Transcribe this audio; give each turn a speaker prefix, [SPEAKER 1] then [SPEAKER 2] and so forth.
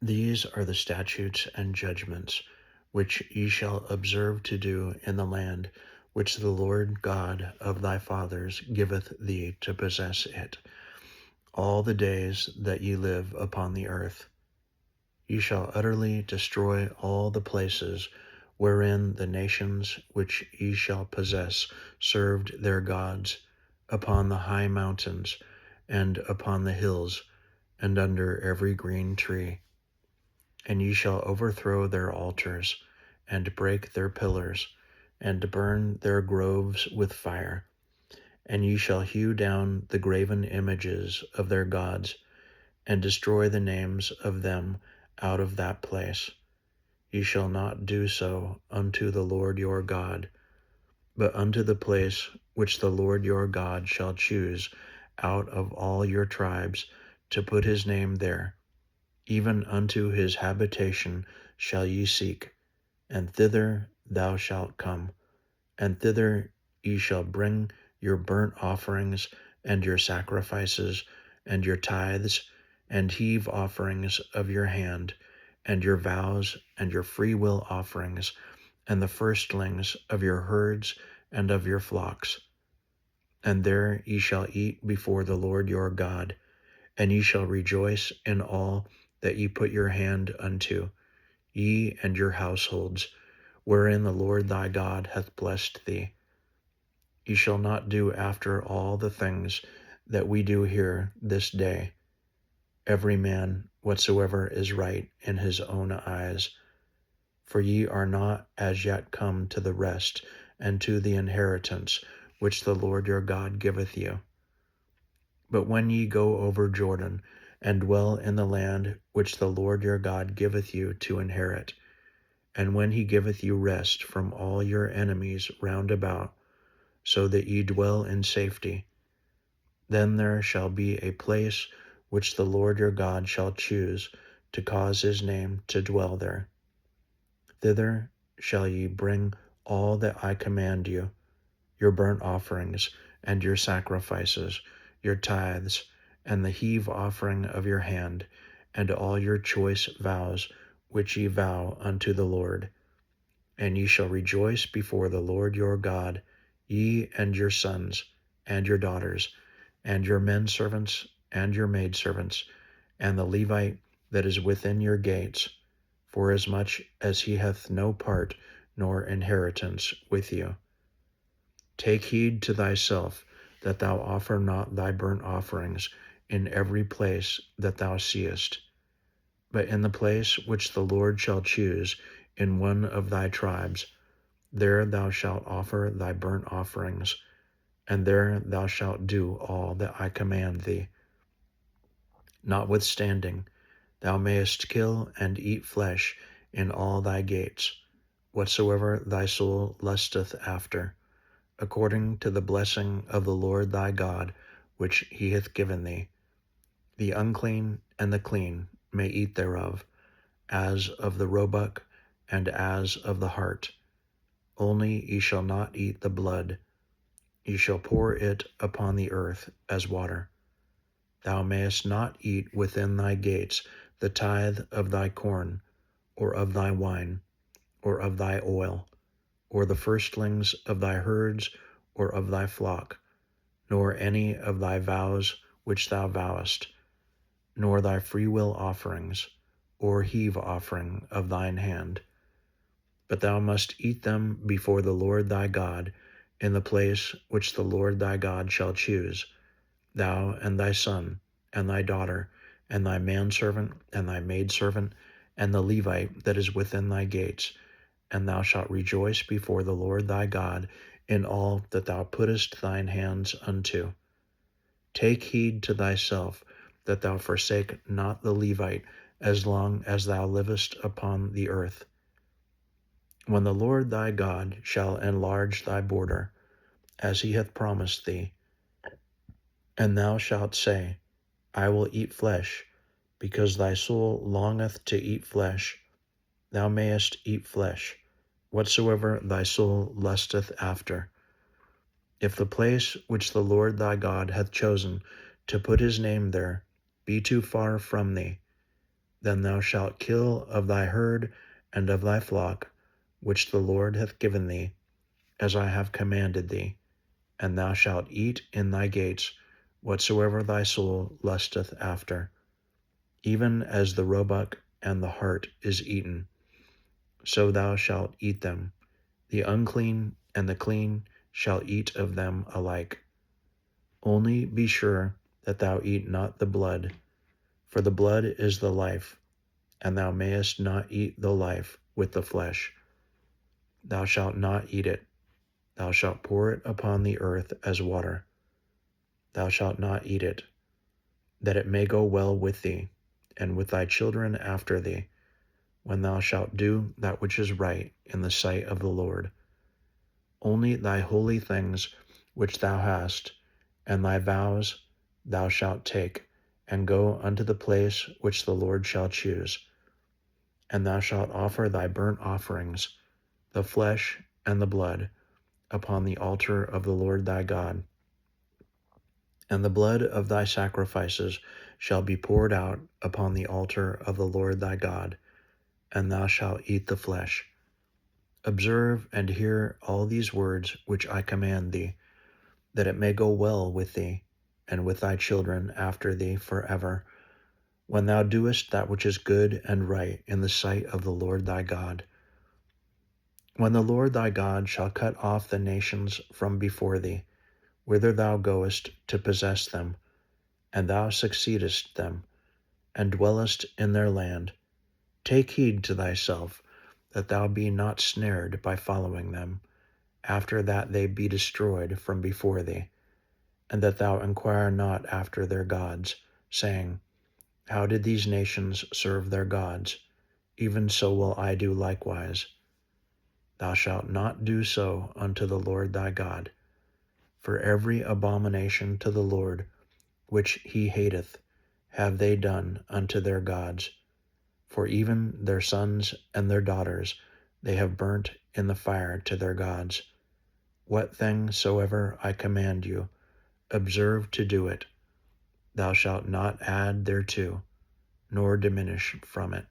[SPEAKER 1] These are the statutes and judgments which ye shall observe to do in the land which the Lord God of thy fathers giveth thee to possess it, all the days that ye live upon the earth. Ye shall utterly destroy all the places wherein the nations which ye shall possess served their gods, upon the high mountains, and upon the hills, and under every green tree. And ye shall overthrow their altars, and break their pillars, and burn their groves with fire. And ye shall hew down the graven images of their gods, and destroy the names of them out of that place. Ye shall not do so unto the Lord your God, but unto the place which the Lord your God shall choose out of all your tribes to put his name there, even unto his habitation shall ye seek, and thither thou shalt come, and thither ye shall bring your burnt offerings, and your sacrifices, and your tithes, and heave offerings of your hand, and your vows, and your freewill offerings, and the firstlings of your herds and of your flocks. And there ye shall eat before the Lord your God, and ye shall rejoice in all that ye put your hand unto, ye and your households, wherein the Lord thy God hath blessed thee. Ye shall not do after all the things that we do here this day, every man whatsoever is right in his own eyes. For ye are not as yet come to the rest and to the inheritance which the Lord your God giveth you. But when ye go over Jordan, and dwell in the land which the Lord your God giveth you to inherit, and when he giveth you rest from all your enemies round about, so that ye dwell in safety, then there shall be a place which the Lord your God shall choose to cause his name to dwell there. Thither shall ye bring all that I command you, your burnt offerings, and your sacrifices, your tithes, and the heave offering of your hand, and all your choice vows which ye vow unto the Lord. And ye shall rejoice before the Lord your God, ye and your sons, and your daughters, and your men servants, and your maidservants, and the Levite that is within your gates, forasmuch as he hath no part nor inheritance with you. Take heed to thyself that thou offer not thy burnt offerings in every place that thou seest, but in the place which the Lord shall choose in one of thy tribes, there thou shalt offer thy burnt offerings, and there thou shalt do all that I command thee. Notwithstanding, thou mayest kill and eat flesh in all thy gates, whatsoever thy soul lusteth after, according to the blessing of the Lord thy God, which he hath given thee. The unclean and the clean may eat thereof, as of the roebuck and as of the hart. Only ye shall not eat the blood. Ye shall pour it upon the earth as water. Thou mayest not eat within thy gates the tithe of thy corn, or of thy wine, or of thy oil, or the firstlings of thy herds, or of thy flock, nor any of thy vows which thou vowest, nor thy freewill offerings, or heave offering of thine hand. But thou must eat them before the Lord thy God, in the place which the Lord thy God shall choose, thou and thy son, and thy daughter, and thy manservant, and thy maidservant, and the Levite that is within thy gates, and thou shalt rejoice before the Lord thy God in all that thou puttest thine hands unto. Take heed to thyself that thou forsake not the Levite as long as thou livest upon the earth. When the Lord thy God shall enlarge thy border, as he hath promised thee, and thou shalt say, I will eat flesh, because thy soul longeth to eat flesh, thou mayest eat flesh, whatsoever thy soul lusteth after. If the place which the Lord thy God hath chosen to put his name there be too far from thee, then thou shalt kill of thy herd and of thy flock, which the Lord hath given thee, as I have commanded thee, and thou shalt eat in thy gates whatsoever thy soul lusteth after, even as the roebuck and the hart is eaten, so thou shalt eat them. The unclean and the clean shall eat of them alike. Only be sure that thou eat not the blood, for the blood is the life, and thou mayest not eat the life with the flesh. Thou shalt not eat it. Thou shalt pour it upon the earth as water. Thou shalt not eat it, that it may go well with thee, and with thy children after thee, when thou shalt do that which is right in the sight of the Lord. Only thy holy things which thou hast, and thy vows thou shalt take, and go unto the place which the Lord shall choose. And thou shalt offer thy burnt offerings, the flesh and the blood, upon the altar of the Lord thy God. And the blood of thy sacrifices shall be poured out upon the altar of the Lord thy God, and thou shalt eat the flesh. Observe and hear all these words which I command thee, that it may go well with thee, and with thy children after thee forever, when thou doest that which is good and right in the sight of the Lord thy God. When the Lord thy God shall cut off the nations from before thee, whither thou goest to possess them, and thou succeedest them, and dwellest in their land, take heed to thyself, that thou be not snared by following them, after that they be destroyed from before thee, and that thou inquire not after their gods, saying, how did these nations serve their gods? Even so will I do likewise. Thou shalt not do so unto the Lord thy God, for every abomination to the Lord, which he hateth, have they done unto their gods. For even their sons and their daughters they have burnt in the fire to their gods. What thing soever I command you, observe to do it. Thou shalt not add thereto, nor diminish from it.